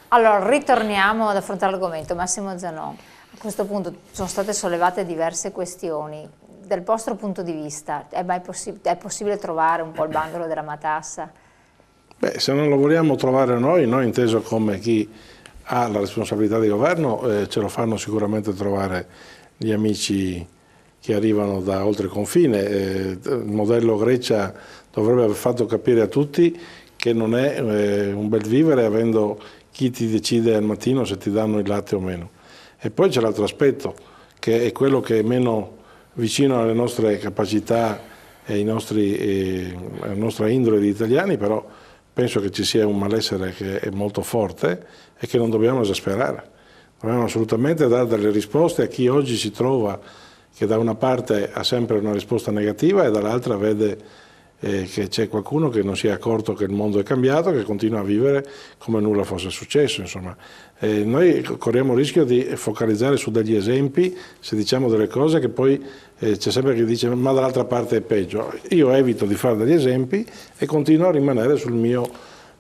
Allora, ritorniamo ad affrontare l'argomento. Massimo Zanon, a questo punto sono state sollevate diverse questioni. Dal vostro punto di vista, è possibile trovare un po' il bandolo della matassa? Beh, se non lo vogliamo trovare noi inteso come chi ha la responsabilità di governo, ce lo fanno sicuramente trovare gli amici che arrivano da oltre confine. Il modello Grecia dovrebbe aver fatto capire a tutti che non è un bel vivere avendo chi ti decide al mattino se ti danno il latte o meno. E poi c'è l'altro aspetto, che è quello che è meno vicino alle nostre capacità e alla nostra indole di italiani, però penso che ci sia un malessere che è molto forte e che non dobbiamo esasperare. Dobbiamo assolutamente dare delle risposte a chi oggi si trova che da una parte ha sempre una risposta negativa e dall'altra vede che c'è qualcuno che non si è accorto che il mondo è cambiato, che continua a vivere come nulla fosse successo. Insomma. Noi corriamo il rischio di focalizzare su degli esempi se diciamo delle cose che poi c'è sempre chi dice ma dall'altra parte è peggio. Io evito di fare degli esempi e continuo a rimanere sul mio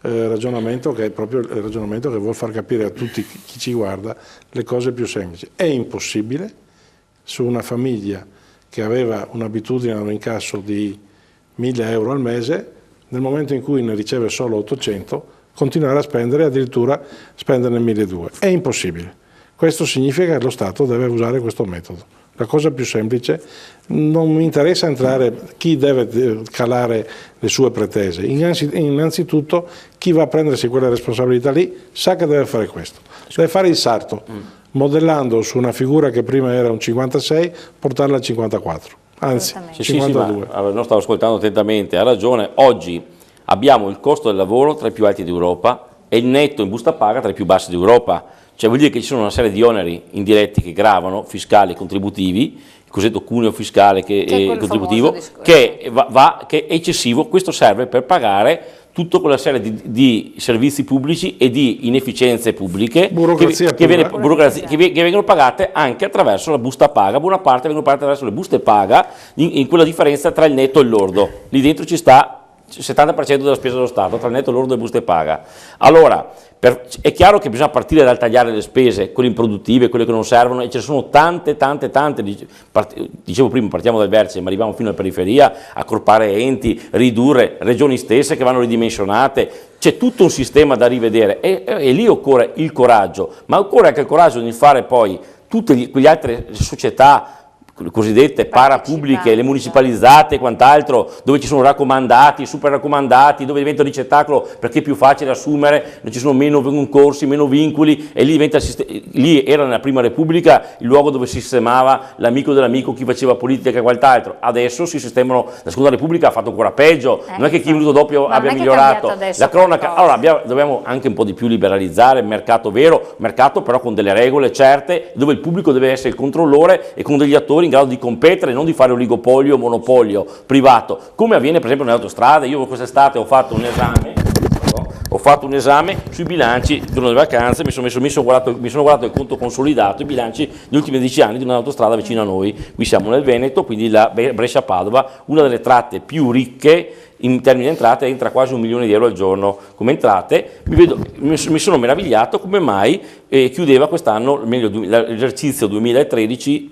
ragionamento, che è proprio il ragionamento che vuol far capire a tutti chi ci guarda le cose più semplici. È impossibile su una famiglia che aveva un'abitudine a un incasso di 1.000 euro al mese, nel momento in cui ne riceve solo 800, continuare a spendere, addirittura spenderne 1.200. È impossibile. Questo significa che lo Stato deve usare questo metodo. La cosa più semplice, non mi interessa entrare chi deve calare le sue pretese. Innanzitutto chi va a prendersi quella responsabilità lì sa che deve fare questo. Deve fare il sarto, modellando su una figura che prima era un 56, portarla al 54. Anzi, 52. Non stavo ascoltando attentamente, ha ragione. Oggi abbiamo il costo del lavoro tra i più alti d'Europa e il netto in busta paga tra i più bassi d'Europa. Cioè vuol dire che ci sono una serie di oneri indiretti che gravano, fiscali e contributivi, il cosiddetto cuneo fiscale e contributivo, che è eccessivo. Questo serve per pagare tutta quella serie di servizi pubblici e di inefficienze pubbliche che vengono pagate anche attraverso la busta paga. Buona parte vengono pagate attraverso le buste paga, in quella differenza tra il netto e il lordo. Lì dentro ci sta il 70% della spesa dello Stato, tra il netto, il lordo e le buste paga. Allora, è chiaro che bisogna partire dal tagliare le spese, quelle improduttive, quelle che non servono, e ce ne sono tante, dicevo prima, partiamo dal vertice, ma arriviamo fino alla periferia, accorpare enti, ridurre regioni stesse che vanno ridimensionate, c'è tutto un sistema da rivedere e lì occorre il coraggio, ma occorre anche il coraggio di fare poi tutte quelle altre società, le cosiddette parapubbliche, le municipalizzate e quant'altro, dove ci sono raccomandati, super raccomandati, dove diventa ricettacolo perché è più facile assumere, non ci sono meno concorsi, meno vincoli, e lì diventa lì era nella Prima Repubblica il luogo dove si sistemava l'amico dell'amico, chi faceva politica e quant'altro. Adesso si sistemano, la Seconda Repubblica ha fatto ancora peggio, non è che chi è venuto dopo abbia migliorato la cronaca. Allora dobbiamo anche un po' di più liberalizzare il mercato vero, mercato però con delle regole certe, dove il pubblico deve essere il controllore e con degli attori in grado di competere, non di fare oligopolio o monopolio privato, come avviene per esempio nelle autostrade. Io quest'estate ho fatto un esame sui bilanci giorno di vacanze, mi sono guardato il conto consolidato, i bilanci degli ultimi 10 anni di un'autostrada vicino a noi. Qui siamo nel Veneto, quindi la Brescia-Padova, una delle tratte più ricche in termini di entrate, entra quasi 1 milione di euro al giorno come entrate. Mi sono meravigliato come mai chiudeva quest'anno, meglio l'esercizio 2012,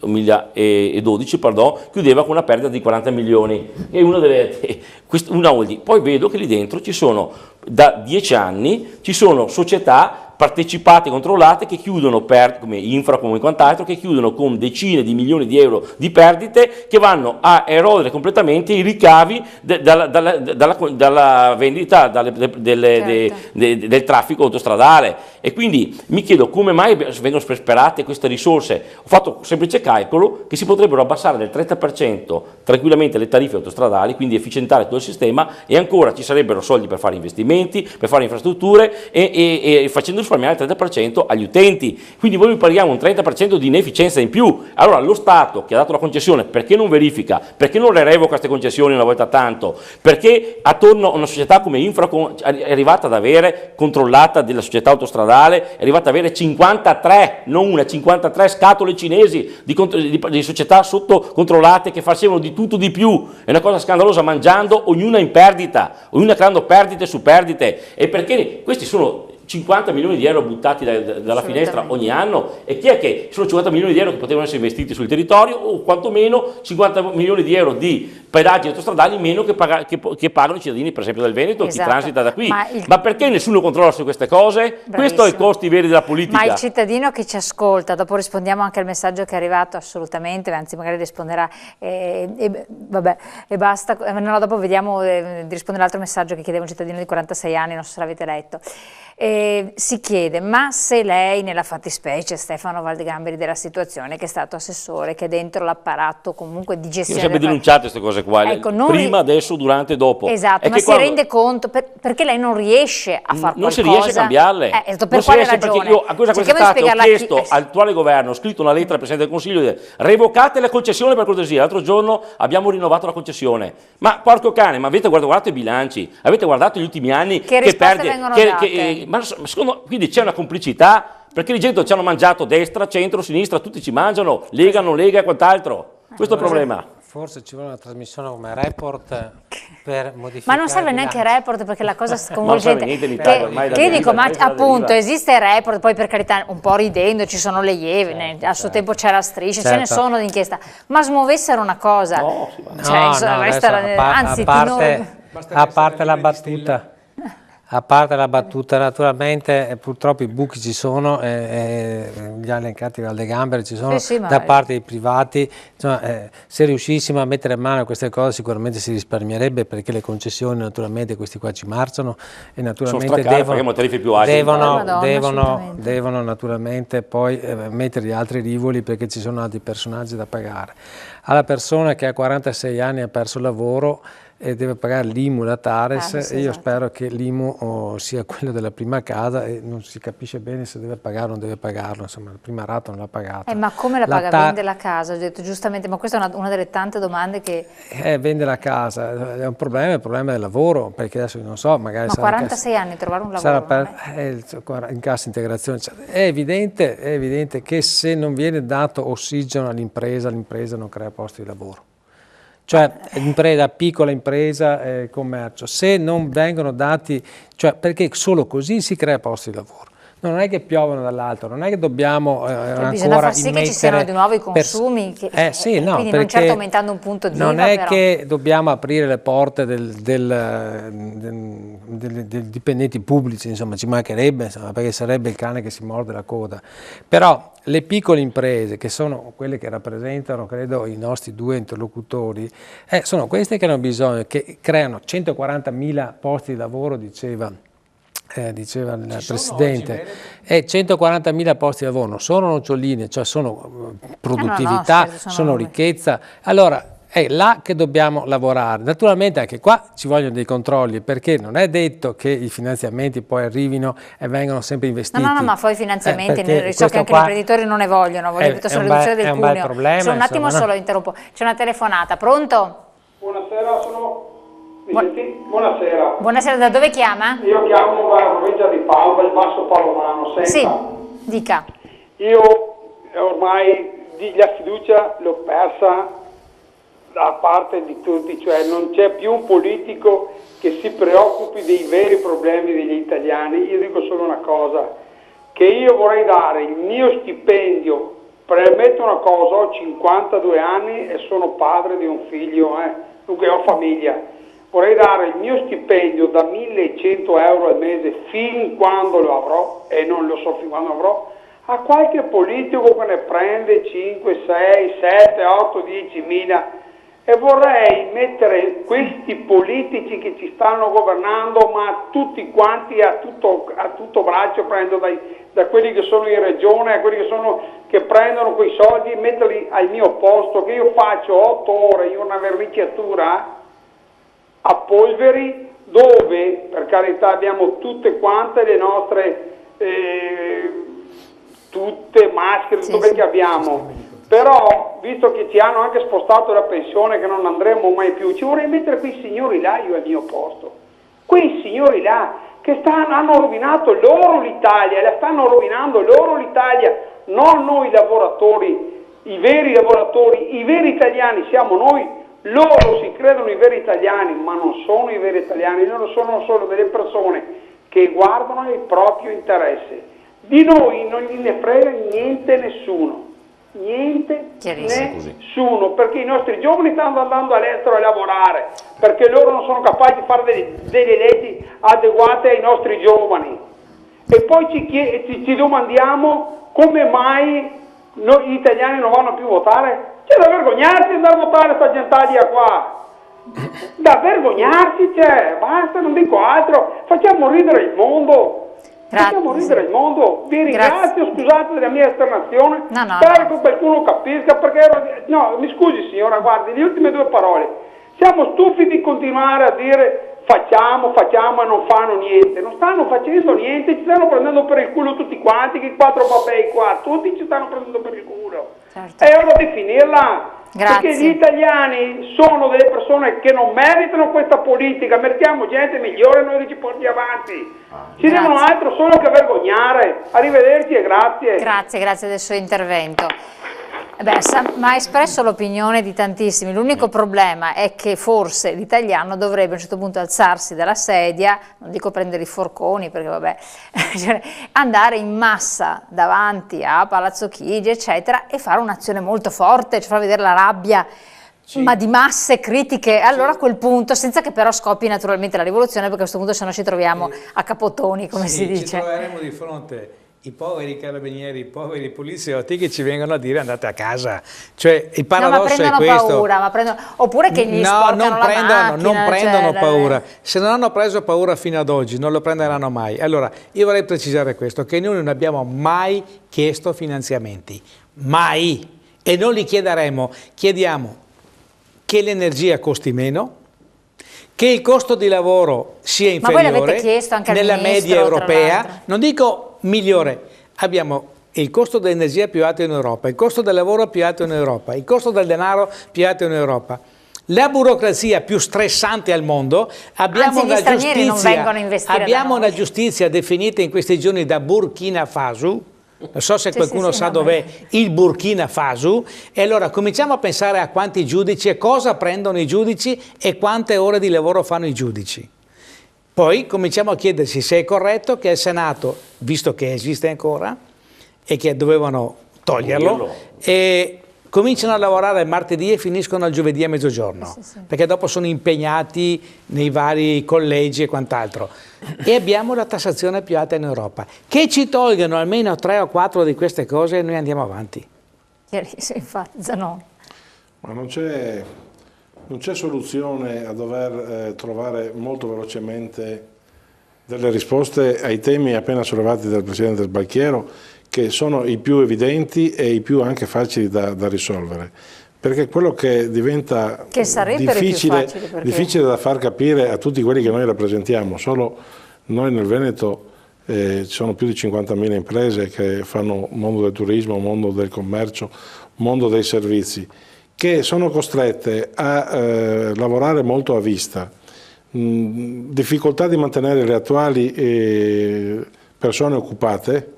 chiudeva con una perdita di 40 milioni. E una holding. Poi vedo che lì dentro ci sono, da 10 anni, ci sono società partecipate, controllate, che chiudono come Infra, come quant'altro, che chiudono con decine di milioni di euro di perdite, che vanno a erodere completamente i ricavi dalla vendita del traffico autostradale. E quindi mi chiedo come mai vengono sperperate queste risorse. Ho fatto un semplice calcolo che si potrebbero abbassare del 30% tranquillamente le tariffe autostradali, quindi efficientare tutto il sistema, e ancora ci sarebbero soldi per fare investimenti, per fare infrastrutture e facendo risparmiare il 30% agli utenti. Quindi noi paghiamo un 30% di inefficienza in più. Allora lo Stato, che ha dato la concessione, perché non verifica? Perché non le revoca queste concessioni una volta tanto? Perché attorno a una società come Infra è arrivata ad avere, controllata della società autostradale, è arrivata ad avere 53, non una, 53 scatole cinesi di società sotto controllate che facevano di tutto di più. È una cosa scandalosa, mangiando ognuna in perdita, ognuna creando perdite su perdite. E perché questi sono 50 milioni di euro buttati dalla finestra ogni anno, e chi è che sono 50 milioni di euro che potevano essere investiti sul territorio, o quantomeno 50 milioni di euro di pedaggi autostradali meno che pagano i cittadini, per esempio del Veneto, chi transita da qui. Ma perché nessuno controlla su queste cose? Questo sono i costi veri della politica. Ma il cittadino che ci ascolta, dopo rispondiamo anche al messaggio che è arrivato, assolutamente, anzi magari risponderà vabbè, e basta, no, dopo vediamo di rispondere all'altro messaggio che chiedeva un cittadino di 46 anni, non so se l'avete letto. Si chiede, ma se lei nella fattispecie Stefano Valdegamberi della situazione, che è stato assessore, che è dentro l'apparato comunque di gestione, io ho sempre denunciato queste cose qua, ecco, prima, adesso, durante e dopo. Esatto, ma si rende conto perché lei non riesce a far qualcosa? Non si riesce a cambiarle. Per quale ragione? Io a quest'estate ho chiesto all'attuale governo, ho scritto una lettera al Presidente del Consiglio, di revocate la concessione per cortesia. L'altro giorno abbiamo rinnovato la concessione. Ma porco cane, ma avete guardato i bilanci? Avete guardato gli ultimi anni che risposte vengono date? Ma secondo, quindi c'è una complicità, perché di gente ci hanno mangiato destra, centro, sinistra, tutti ci mangiano, Lega, non Lega e quant'altro. Questo è il problema. Forse ci vuole una trasmissione come Report per modificare. Ma non serve neanche Report, perché la cosa sconvolgente che dico, ma appunto esiste Report, poi per carità un po' ridendo, ci sono le Ieve, al suo tempo c'era Striscia, ce ne sono d'inchiesta, ma smuovessero una cosa, anzi a parte la battuta. A parte la battuta, naturalmente purtroppo i buchi ci sono, gli elencati Valdegamberi ci sono da parte dei privati, insomma, se riuscissimo a mettere mano a queste cose sicuramente si risparmierebbe, perché le concessioni naturalmente questi qua ci marciano e naturalmente devono naturalmente poi mettere gli altri rivoli, perché ci sono altri personaggi da pagare. Alla persona che a 46 anni ha perso il lavoro e deve pagare l'IMU, la TARES, e io spero che l'IMU sia quello della prima casa, e non si capisce bene se deve pagare o non deve pagarlo, insomma la prima rata non l'ha pagata. Ma come la paga? Vende la casa, ho detto giustamente, ma questa è una delle tante domande che... Vende la casa, è un problema, è il problema del lavoro, perché adesso non so, magari... Ma 46 anni trovare un lavoro... in cassa integrazione, è evidente che se non viene dato ossigeno all'impresa, l'impresa non crea posti di lavoro. Cioè impresa, piccola impresa, commercio, se non vengono dati, cioè perché solo così si crea posti di lavoro. Non è che piovono dall'alto, non è che dobbiamo bisogna far sì che ci siano di nuovo i consumi, quindi non certo aumentando un punto di IVA. Non è che dobbiamo aprire le porte dei dipendenti pubblici, insomma ci mancherebbe, insomma, perché sarebbe il cane che si morde la coda. Però le piccole imprese, che sono quelle che rappresentano, credo, i nostri due interlocutori, sono queste che hanno bisogno, che creano 140.000 posti di lavoro, diceva il Presidente, e 140.000 posti di lavoro non sono noccioline, cioè sono produttività, sono ricchezza. Allora è là che dobbiamo lavorare. Naturalmente anche qua ci vogliono dei controlli, perché non è detto che i finanziamenti poi arrivino e vengano sempre investiti. No, ma poi i finanziamenti, so che anche gli imprenditori non ne vogliono piuttosto la riduzione del cuneo. Problema, un attimo solo interrompo, c'è una telefonata, pronto? Buonasera, Buonasera. Buonasera, da dove chiama? Io chiamo dalla provincia di Padova, il Basso Palomano. Sì, dica. Io ormai la fiducia l'ho persa da parte di tutti, cioè non c'è più un politico che si preoccupi dei veri problemi degli italiani. Io dico solo una cosa, che io vorrei dare il mio stipendio, premetto una cosa, ho 52 anni e sono padre di un figlio, dunque ho famiglia. Vorrei dare il mio stipendio da 1.100 euro al mese fin quando lo avrò, e non lo so fin quando avrò, a qualche politico che ne prende 5, 6, 7, 8, 10.000, e vorrei mettere questi politici che ci stanno governando, ma tutti quanti a tutto braccio, prendo da quelli che sono in regione a quelli che prendono quei soldi, e metterli al mio posto, che io faccio 8 ore in una verniciatura a Polveri, dove per carità abbiamo tutte quante le nostre tutte maschere, tutto quel che abbiamo, però visto che ci hanno anche spostato la pensione, che non andremo mai più, ci vorrei mettere quei signori là io al mio posto, quei signori là che hanno rovinato loro l'Italia, la stanno rovinando loro l'Italia, non noi lavoratori, i veri lavoratori, i veri italiani siamo noi. Loro si credono i veri italiani, ma non sono i veri italiani, loro sono solo delle persone che guardano il proprio interesse. Di noi non gliene frega niente nessuno. Niente, nessuno, perché i nostri giovani stanno andando all'estero a lavorare, perché loro non sono capaci di fare delle leggi adeguate ai nostri giovani. E poi ci domandiamo come mai gli italiani non vanno più a votare. C'è da vergognarsi di andare a votare questa gentaglia qua. Da vergognarsi c'è, basta, non dico altro. Facciamo ridere il mondo. Facciamo ridere il mondo. Vi ringrazio, scusate della mia esternazione. Spero che qualcuno capisca, perché no, mi scusi signora, guardi, le ultime due parole. Siamo stufi di continuare a dire facciamo e non fanno niente. Non stanno facendo niente, ci stanno prendendo per il culo tutti quanti, che 4 babei qua, tutti ci stanno prendendo per il culo. Certo. È ora di finirla. Perché gli italiani sono delle persone che non meritano questa politica, meritiamo gente migliore, noi che ci porti avanti. Ci devono altro solo che vergognare. Arrivederci e grazie. Grazie del suo intervento. Ma ha espresso l'opinione di tantissimi. L'unico problema è che forse l'italiano dovrebbe a un certo punto alzarsi dalla sedia, non dico prendere i forconi perché vabbè, andare in massa davanti a Palazzo Chigi eccetera e fare un'azione molto forte, cioè far vedere la rabbia, ma di masse critiche, allora a quel punto, senza che però scoppi naturalmente la rivoluzione, perché a questo punto se no ci troviamo a capotoni, come si dice. Ci troveremo di fronte i poveri carabinieri, i poveri poliziotti che ci vengono a dire andate a casa. Cioè il paradosso è questo. Paura, oppure che gli sporcano non prendono paura. Se non hanno preso paura fino ad oggi non lo prenderanno mai. Allora io vorrei precisare questo, che noi non abbiamo mai chiesto finanziamenti, mai, e non li chiederemo. Chiediamo che l'energia costi meno, che il costo di lavoro sia inferiore nella media europea, non dico migliore, abbiamo il costo dell'energia più alto in Europa, il costo del lavoro più alto in Europa, il costo del denaro più alto in Europa, la burocrazia più stressante al mondo, abbiamo una giustizia definita in questi giorni da Burkina Faso. Non so se qualcuno sa dov'è il Burkina Faso, e allora cominciamo a pensare a quanti giudici e cosa prendono i giudici e quante ore di lavoro fanno i giudici. Poi cominciamo a chiedersi se è corretto che il Senato, visto che esiste ancora e che dovevano toglierlo, e cominciano a lavorare il martedì e finiscono il giovedì a mezzogiorno, perché dopo sono impegnati nei vari collegi e quant'altro. E abbiamo la tassazione più alta in Europa. Che ci tolgano almeno 3 o 4 di queste cose e noi andiamo avanti. Chiarissimo, infatti, Zanon. Ma non c'è soluzione a dover trovare molto velocemente delle risposte ai temi appena sollevati dal Presidente Sbalchiero, che sono i più evidenti e i più anche facili da risolvere. Perché quello che diventa difficile da far capire a tutti quelli che noi rappresentiamo, solo noi nel Veneto ci sono più di 50.000 imprese che fanno mondo del turismo, mondo del commercio, mondo dei servizi, che sono costrette a lavorare molto a vista, difficoltà di mantenere le attuali persone occupate,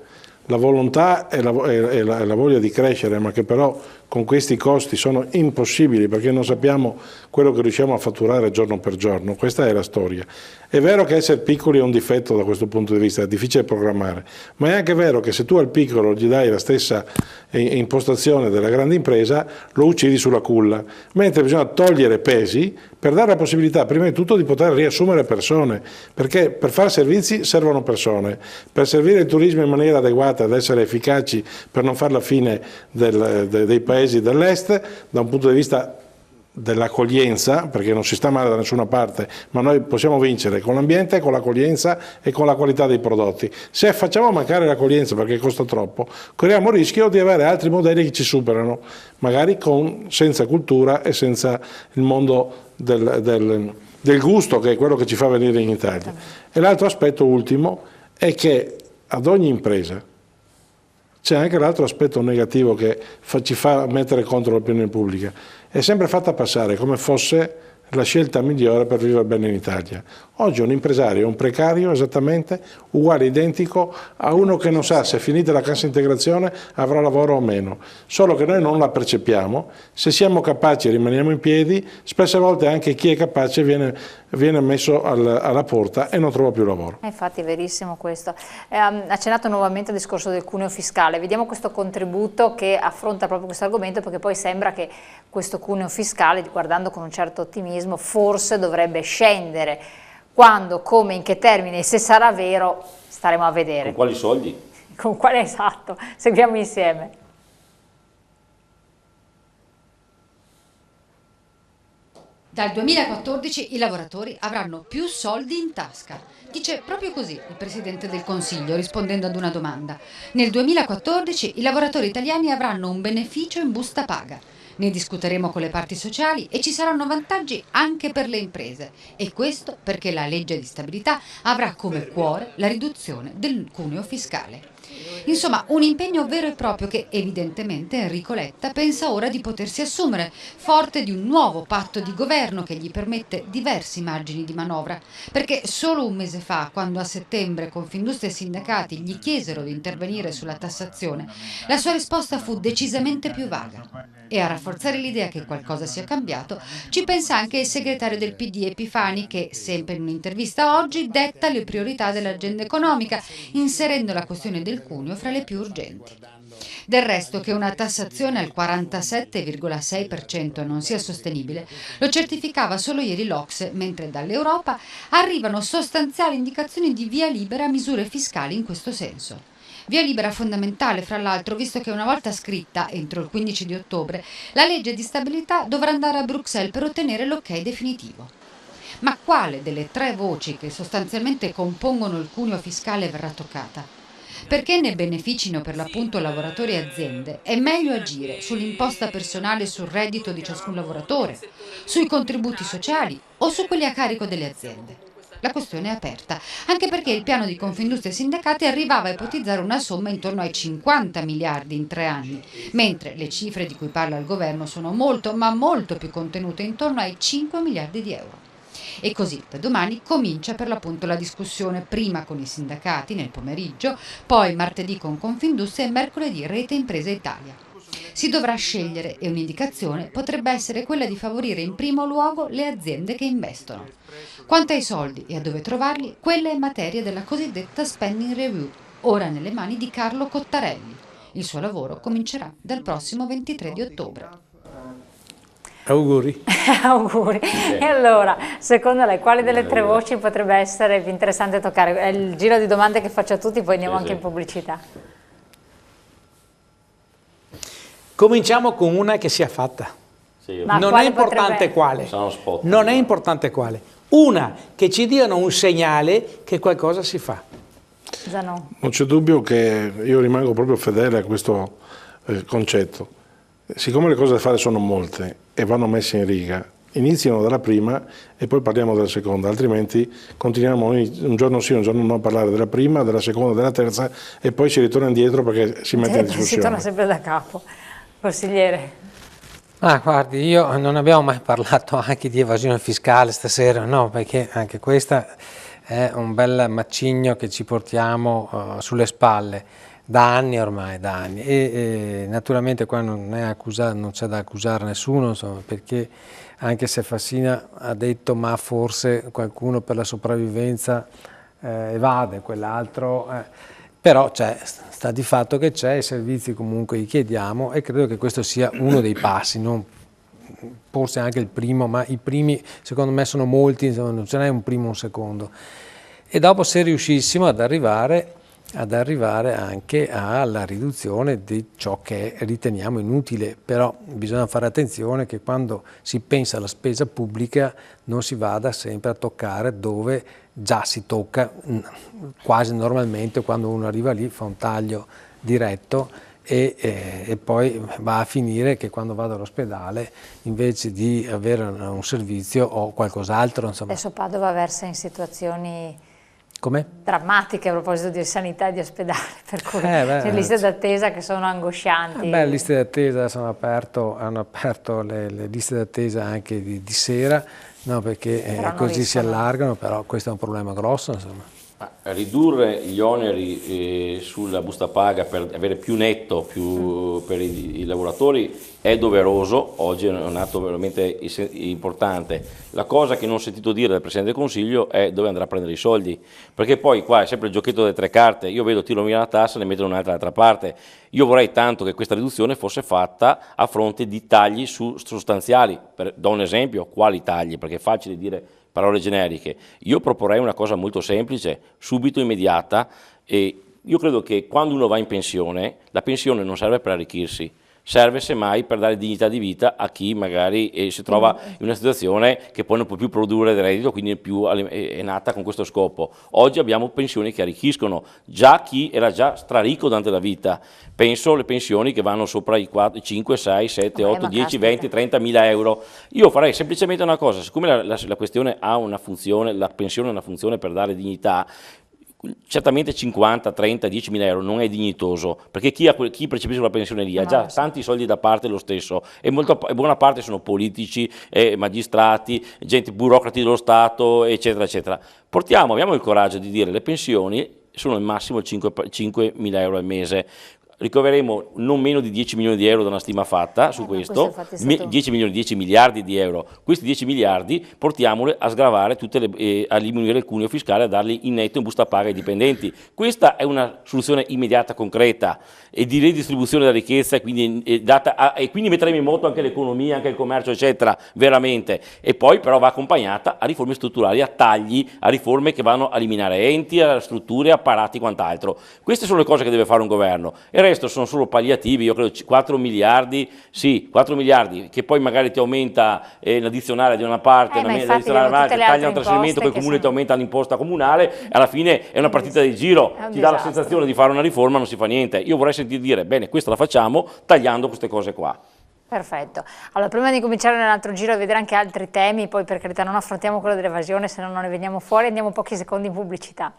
la volontà e la voglia di crescere, ma che però con questi costi sono impossibili perché non sappiamo quello che riusciamo a fatturare giorno per giorno. Questa è la storia. È vero che essere piccoli è un difetto da questo punto di vista, è difficile programmare, ma è anche vero che se tu al piccolo gli dai la stessa impostazione della grande impresa, lo uccidi sulla culla, mentre bisogna togliere pesi per dare la possibilità prima di tutto di poter riassumere persone, perché per fare servizi servono persone, per servire il turismo in maniera adeguata ad essere efficaci, per non fare la fine dei paesi dell'est, da un punto di vista dell'accoglienza, perché non si sta male da nessuna parte, ma noi possiamo vincere con l'ambiente, con l'accoglienza e con la qualità dei prodotti. Se facciamo mancare l'accoglienza perché costa troppo, corriamo il rischio di avere altri modelli che ci superano, magari senza cultura e senza il mondo del gusto, che è quello che ci fa venire in Italia. E l'altro aspetto ultimo è che ad ogni impresa c'è anche l'altro aspetto negativo che ci fa mettere contro l'opinione pubblica. È sempre fatta passare come fosse la scelta migliore per vivere bene in Italia. Oggi un impresario è un precario esattamente uguale, identico a uno che non sa se finita la cassa integrazione avrà lavoro o meno, solo che noi non la percepiamo. Se siamo capaci e rimaniamo in piedi, spesse volte anche chi è capace viene messo alla porta e non trova più lavoro. Infatti è verissimo questo. Ha accennato nuovamente al discorso del cuneo fiscale, vediamo questo contributo che affronta proprio questo argomento, perché poi sembra che questo cuneo fiscale, guardando con un certo ottimismo, forse dovrebbe scendere. Quando, come, in che termini e se sarà vero staremo a vedere. Con quali soldi? Con quali, esatto, seguiamo insieme. Dal 2014 i lavoratori avranno più soldi in tasca. Dice proprio così il Presidente del Consiglio rispondendo ad una domanda. Nel 2014 i lavoratori italiani avranno un beneficio in busta paga. Ne discuteremo con le parti sociali e ci saranno vantaggi anche per le imprese. E questo perché la legge di stabilità avrà come cuore la riduzione del cuneo fiscale. Insomma, un impegno vero e proprio che evidentemente Enrico Letta pensa ora di potersi assumere, forte di un nuovo patto di governo che gli permette diversi margini di manovra, perché solo un mese fa, quando a settembre Confindustria e sindacati gli chiesero di intervenire sulla tassazione, la sua risposta fu decisamente più vaga. E a rafforzare l'idea che qualcosa sia cambiato, ci pensa anche il segretario del PD Epifani che, sempre in un'intervista oggi, detta le priorità dell'agenda economica, inserendo la questione del cuneo fra le più urgenti. Del resto, che una tassazione al 47,6% non sia sostenibile, lo certificava solo ieri l'Ocse, mentre dall'Europa arrivano sostanziali indicazioni di via libera a misure fiscali in questo senso. Via libera fondamentale, fra l'altro, visto che una volta scritta, entro il 15 di ottobre, la legge di stabilità dovrà andare a Bruxelles per ottenere l'ok definitivo. Ma quale delle tre voci che sostanzialmente compongono il cuneo fiscale verrà toccata? Perché ne beneficino per l'appunto lavoratori e aziende, è meglio agire sull'imposta personale sul reddito di ciascun lavoratore, sui contributi sociali o su quelli a carico delle aziende. La questione è aperta, anche perché il piano di Confindustria e sindacati arrivava a ipotizzare una somma intorno ai 50 miliardi in 3 anni, mentre le cifre di cui parla il governo sono molto, ma molto più contenute, intorno ai 5 miliardi di euro. E così da domani comincia per l'appunto la discussione, prima con i sindacati nel pomeriggio, poi martedì con Confindustria e mercoledì Rete Impresa Italia. Si dovrà scegliere e un'indicazione potrebbe essere quella di favorire in primo luogo le aziende che investono. Quanto ai soldi e a dove trovarli, quella è materia della cosiddetta spending review, ora nelle mani di Carlo Cottarelli. Il suo lavoro comincerà dal prossimo 23 di ottobre. Auguri. Auguri. E allora, secondo lei, quali delle tre voci potrebbe essere più interessante toccare? È il giro di domande che faccio a tutti, poi andiamo anche in pubblicità. Cominciamo con una che sia fatta. Sì, non è importante quale. Spot, non è importante quale. Una che ci diano un segnale che qualcosa si fa. Zanon. Non c'è dubbio che io rimango proprio fedele a questo concetto. Siccome le cose da fare sono molte e vanno messe in riga, iniziano dalla prima e poi parliamo della seconda, altrimenti continuiamo un giorno sì, un giorno no a parlare della prima, della seconda, della terza e poi si ritorna indietro perché si mette in discussione. Si torna sempre da capo. Consigliere. Guardi, io non abbiamo mai parlato anche di evasione fiscale stasera, no, perché anche questa è un bel macigno che ci portiamo sulle spalle da anni ormai, da anni. E naturalmente qua non c'è da accusare nessuno, insomma, perché anche se Fassina ha detto ma forse qualcuno per la sopravvivenza evade, quell'altro... Però sta di fatto che c'è, i servizi comunque li chiediamo e credo che questo sia uno dei passi, non forse anche il primo, ma i primi secondo me sono molti, insomma, non ce n'è un primo o un secondo. E dopo se riuscissimo ad arrivare anche alla riduzione di ciò che riteniamo inutile, però bisogna fare attenzione che quando si pensa alla spesa pubblica non si vada sempre a toccare dove già si tocca quasi normalmente, quando uno arriva lì fa un taglio diretto e poi va a finire che quando vado all'ospedale invece di avere un servizio ho qualcos'altro. Adesso Padova versa in situazioni drammatiche a proposito di sanità e di ospedale, per cui c'è liste d'attesa che sono angoscianti. Le liste d'attesa hanno aperto le liste d'attesa anche di sera no, perché così si allargano, però questo è un problema grosso, insomma. Ridurre gli oneri sulla busta paga per avere più netto per i lavoratori è doveroso, oggi è un atto veramente importante. La cosa che non ho sentito dire dal Presidente del Consiglio è dove andrà a prendere i soldi, perché poi qua è sempre il giochetto delle tre carte, io vedo tiro via la tassa e ne metto un'altra dall'altra parte. Io vorrei tanto che questa riduzione fosse fatta a fronte di tagli sostanziali. Do un esempio, quali tagli? Perché è facile dire parole generiche. Io proporrei una cosa molto semplice, subito, immediata, e io credo che quando uno va in pensione, la pensione non serve per arricchirsi, serve semmai per dare dignità di vita a chi magari si trova in una situazione che poi non può più produrre reddito, quindi è nata con questo scopo. Oggi abbiamo pensioni che arricchiscono, già chi era già straricco durante la vita, penso alle pensioni che vanno sopra i 4, 5, 6, 7, 8, 10, 20, 30 mila euro. Io farei semplicemente una cosa, siccome la questione ha una funzione, la pensione ha una funzione per dare dignità, certamente 50, 30, 10 mila euro non è dignitoso, perché chi percepisce la pensione lì ha già tanti soldi da parte lo stesso, e buona parte sono politici, magistrati, gente, burocrati dello Stato, eccetera, eccetera. Abbiamo il coraggio di dire le pensioni sono al massimo 5 mila euro al mese. Ricoveremo non meno di 10 milioni di euro da una stima fatta su questo, 10 miliardi di euro. Questi 10 miliardi portiamoli a sgravare a diminuire il cuneo fiscale, a darli in netto in busta paga ai dipendenti. Questa è una soluzione immediata, concreta, e di redistribuzione della ricchezza, e quindi metteremo in moto anche l'economia, anche il commercio, eccetera, veramente. E poi però va accompagnata a riforme strutturali, a tagli, a riforme che vanno a eliminare enti, a strutture, apparati, quant'altro. Queste sono le cose che deve fare un governo. Il resto sono solo palliativi, io credo 4 miliardi, sì, 4 miliardi, che poi magari ti aumenta l'addizionale di una parte, l'addizionale dall'altra, taglia un trasferimento, poi il comune ti aumenta l'imposta comunale, alla fine è una partita di giro, ti dà la sensazione di fare una riforma, non si fa niente. Io vorrei sentire dire, bene, questa la facciamo tagliando queste cose qua. Perfetto. Allora, prima di cominciare nell'altro giro e vedere anche altri temi, poi per carità non affrontiamo quello dell'evasione, se no non ne veniamo fuori, andiamo pochi secondi in pubblicità.